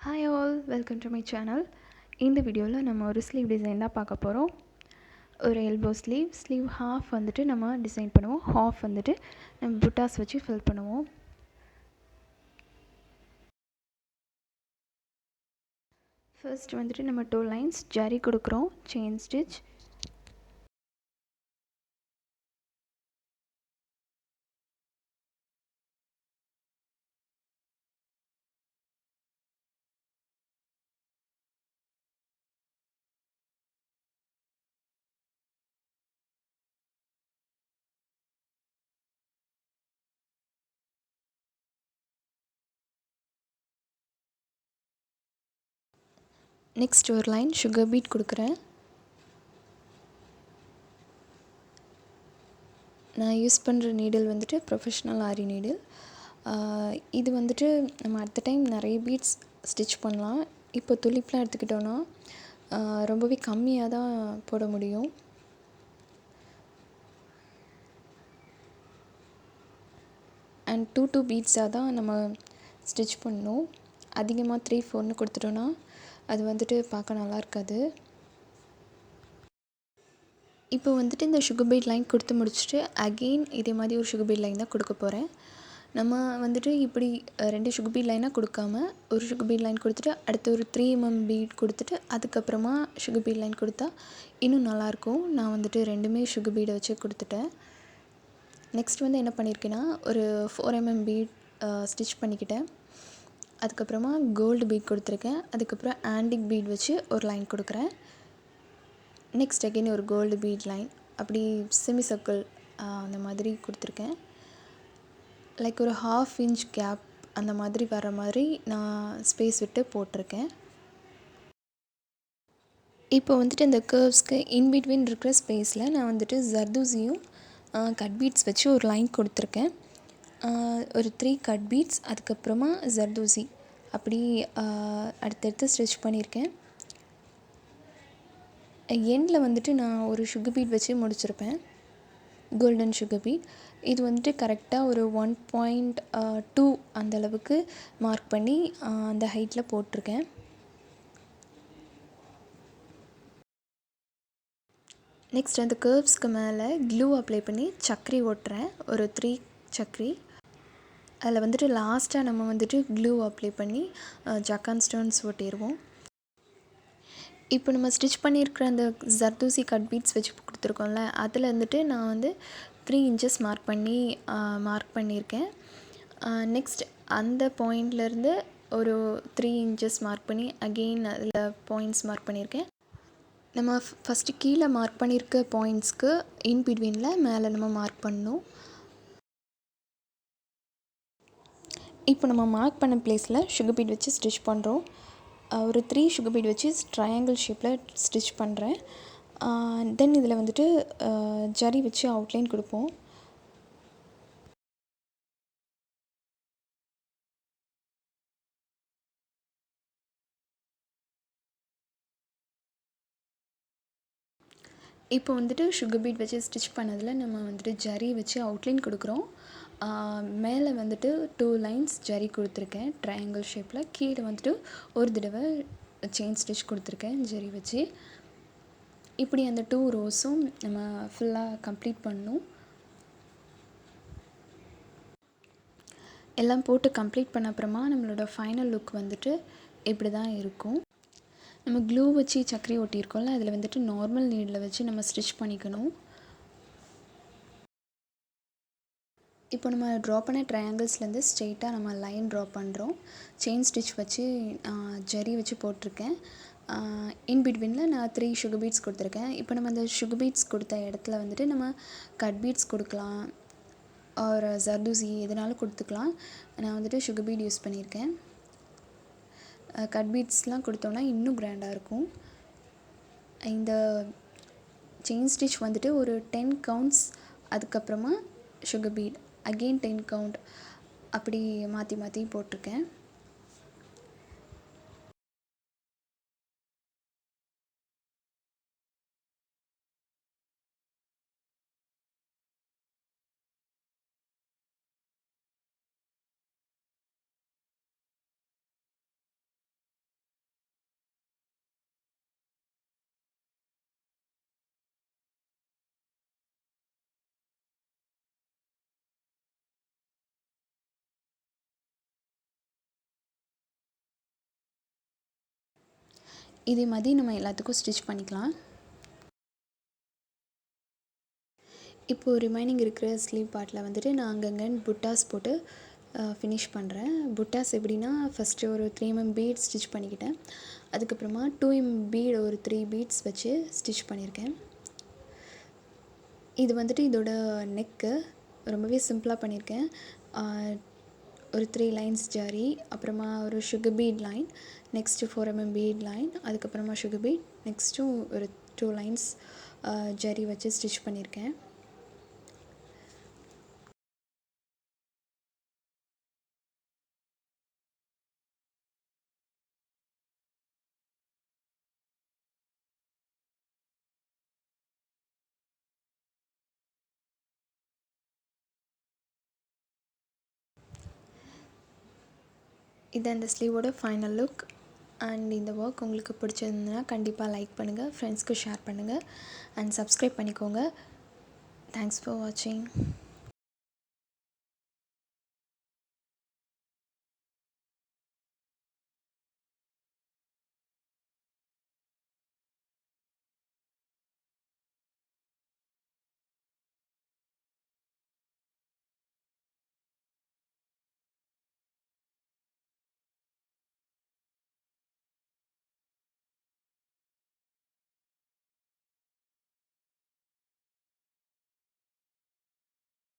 Hi all, welcome to my channel. இந்த வீடியோவில் நம்ம ஒரு ஸ்லீவ் டிசைன் தான் பார்க்க போகிறோம். ஒரு எல்போ ஸ்லீவ் ஹாஃப் வந்துட்டு நம்ம டிசைன் பண்ணுவோம், ஹாஃப் வந்துட்டு நம்ம புட்டாஸ் வச்சு ஃபில் பண்ணுவோம். ஃபர்ஸ்ட் வந்துட்டு நம்ம 2 லைன்ஸ் ஜரி கொடுக்குறோம், செயின் ஸ்டிச். நெக்ஸ்ட் ஒரு லைன் சுகர் பீட் கொடுக்குறேன். நான் யூஸ் பண்ணுற நீடில் வந்துட்டு ப்ரொஃபஷ்னல் ஆரி நீடில். இது வந்துட்டு நம்ம அடுத்த டைம் நிறைய பீட்ஸ் ஸ்டிச் பண்ணலாம். இப்போ துளிப்லாம் எடுத்துக்கிட்டோன்னா ரொம்பவே கம்மியாக தான் போட முடியும். அண்ட் 2 பீட்ஸாக தான் நம்ம ஸ்டிச் பண்ணணும். அதிகமாக 3-4ன்னு கொடுத்துட்டோன்னா அது வந்துட்டு பார்க்க நல்லா இருக்காது. இப்போ வந்துட்டு இந்த சுகர் பீட் லைன் கொடுத்து முடிச்சுட்டு அகெயின் இதே மாதிரி ஒரு சுகர் பீட் லைன் தான் கொடுக்க போகிறேன். நம்ம வந்துட்டு இப்படி 2 சுகர் பீட் லைனாக கொடுக்காம ஒரு சுகர் பீட் லைன் கொடுத்துட்டு அடுத்து ஒரு 3 mm பீட் கொடுத்துட்டு அதுக்கப்புறமா சுகர் பீட் லைன் கொடுத்தா இன்னும் நல்லாயிருக்கும். நான் வந்துட்டு ரெண்டுமே சுகர் பீடை வச்சு கொடுத்துட்டேன். நெக்ஸ்ட் வந்து என்ன பண்ணியிருக்கேன்னா ஒரு 4 mm பீட் ஸ்டிச் பண்ணிக்கிட்டேன். அதுக்கப்புறமா கோல்டு பீட் கொடுத்துருக்கேன். அதுக்கப்புறம் ஆன்டிக் பீட் வச்சு ஒரு லைன் கொடுக்குறேன். நெக்ஸ்ட் அகெயின் ஒரு கோல்டு பீட் லைன், அப்படி செமி சர்க்கிள் அந்த மாதிரி கொடுத்துருக்கேன். லைக் ஒரு 1/2 inch கேப் அந்த மாதிரி வர மாதிரி நான் ஸ்பேஸ் விட்டு போட்டிருக்கேன். இப்போ வந்துட்டு இந்த கர்வ்ஸ்க்கு இன்பிட்வீன் இருக்கிற ஸ்பேஸில் நான் வந்துட்டு ஜர்தூசியும் கட் பீட்ஸ் வச்சு ஒரு லைன் கொடுத்துருக்கேன். ஒரு 3 கட் பீட்ஸ் அதுக்கப்புறமா ஜர்தூசி அப்படி அடுத்தடுத்து ஸ்டிச் பண்ணியிருக்கேன். எண்டில் வந்துட்டு நான் ஒரு சுகர் பீட் வச்சு முடிச்சிருப்பேன், கோல்டன் சுகர் பீட். இது வந்துட்டு கரெக்டாக ஒரு 1.2 அந்தளவுக்கு மார்க் பண்ணி அந்த ஹைட்டில் போட்டிருக்கேன். நெக்ஸ்ட் அந்த கர்வ்ஸ்க்கு மேலே க்ளூ அப்ளை பண்ணி சக்கரி ஓட்டுறேன், ஒரு 3 சக்கரி. அதில் வந்துட்டு லாஸ்ட்டாக நம்ம வந்துட்டு க்ளூ அப்ளை பண்ணி ஜக்கான் ஸ்டோன்ஸ் ஒட்டிடுவோம். இப்போ நம்ம ஸ்டிச் பண்ணியிருக்கிற அந்த ஜர்தூசி கட் பீட்ஸ் வச்சு கொடுத்துருக்கோம்ல, அதில் வந்துட்டு நான் வந்து 3 inches மார்க் பண்ணியிருக்கேன். நெக்ஸ்ட் அந்த பாயிண்ட்லேருந்து ஒரு 3 inches மார்க் பண்ணி அகெயின் அதில் பாயிண்ட்ஸ் மார்க் பண்ணியிருக்கேன். நம்ம ஃபஸ்ட்டு கீழே மார்க் பண்ணியிருக்க பாயிண்ட்ஸ்க்கு இன் பிட்வீனில் மேலே நம்ம மார்க் பண்ணணும். இப்போ நம்ம மார்க் பண்ண பிளேஸில் சுகர் பீட் வச்சு ஸ்டிச் பண்ணுறோம். ஒரு 3 சுகர் பீட் வச்சு ட்ரையாங்கிள் ஷேப்பில் ஸ்டிச் பண்ணுறேன். தென் இதில் வந்துட்டு ஜரி வச்சு அவுட்லைன் கொடுப்போம். இப்போ வந்துட்டு சுகர் பீட் வச்சு ஸ்டிச் பண்ணதில் நம்ம வந்துட்டு ஜரி வச்சு அவுட்லைன் கொடுக்குறோம். மேலே வந்துட்டு 2 லைன்ஸ் ஜரி கொடுத்துருக்கேன் ட்ரையாங்கிள் ஷேப்பில். கீழே வந்துட்டு ஒரு தடவை செயின் ஸ்டிச் கொடுத்துருக்கேன் ஜரி வச்சு. இப்படி அந்த 2 ரோஸும் நம்ம ஃபுல்லாக கம்ப்ளீட் பண்ணணும். எல்லாம் போட்டு கம்ப்ளீட் பண்ண அப்புறமா நம்மளோட ஃபைனல் லுக் வந்துட்டு இப்படி தான் இருக்கும். நம்ம க்ளூ வச்சு சக்கரி ஒட்டியிருக்கோம்ல, அதில் வந்துட்டு நார்மல் நீடில் வச்சு நம்ம ஸ்டிச் பண்ணிக்கணும். இப்போ நம்ம ட்ரா பண்ண ட்ரையாங்கிள்ஸ்லேருந்து ஸ்ட்ரெயிட்டாக நம்ம லைன் ட்ரா பண்ணுறோம். செயின் ஸ்டிச் வச்சு ஜரி வச்சு போட்டிருக்கேன். இன் பிட்வீனில் நான் 3 சுகர் பீட்ஸ் கொடுத்துருக்கேன். இப்போ நம்ம அந்த சுகர் பீட்ஸ் கொடுத்த இடத்துல வந்துட்டு நம்ம கட் பீட்ஸ் கொடுக்கலாம், ஒரு ஜர்தூசி எதுனாலும் கொடுத்துக்கலாம். நான் வந்துட்டு சுகர் பீட் யூஸ் பண்ணியிருக்கேன். கட் பீட்ஸ்லாம் கொடுத்தோன்னா இன்னும் கிராண்டாக இருக்கும். இந்த செயின் ஸ்டிச் வந்துட்டு ஒரு 10 கவுண்ட்ஸ், அதுக்கப்புறமா சுகர் பீட் அகெயின் 10 கவுண்ட் அப்படி மாற்றி மாற்றி போட்டிருக்கேன். இதே மாதிரி நம்ம எல்லாத்துக்கும் ஸ்டிச் பண்ணிக்கலாம். இப்போது ரிமைனிங் இருக்கிற ஸ்லீவ் பார்ட்டில் வந்துட்டு நான் அங்கங்கன்னு புட்டாஸ் போட்டு ஃபினிஷ் பண்ணுறேன். புட்டாஸ் எப்படின்னா, ஃபஸ்ட்டு ஒரு 3 mm பீட் ஸ்டிச் பண்ணிக்கிட்டேன். அதுக்கப்புறமா 2 mm பீட் ஒரு 3 பீட்ஸ் வச்சு ஸ்டிச் பண்ணியிருக்கேன். இது வந்துட்டு இதோட நெக்கு ரொம்பவே சிம்பிளாக பண்ணியிருக்கேன். ஒரு 3 லைன்ஸ் ஜரி, அப்புறமா ஒரு sugar beat line, next 4 mm beat line, அதுக்கப்புறமா சுகர் பீட், நெக்ஸ்ட்டும் ஒரு 2 லைன்ஸ் ஜரி வச்சு ஸ்டிச் பண்ணியிருக்கேன். இது அந்த ஸ்லீவோட ஃபைனல் லுக். அண்ட் இந்த ஒர்க் உங்களுக்கு பிடிச்சிருந்ததுன்னா கண்டிப்பாக லைக் பண்ணுங்கள், ஃப்ரெண்ட்ஸ்க்கு ஷேர் பண்ணுங்கள், அண்ட் சப்ஸ்கிரைப் பண்ணிக்கோங்க. தேங்க்ஸ் ஃபார் வாட்சிங்.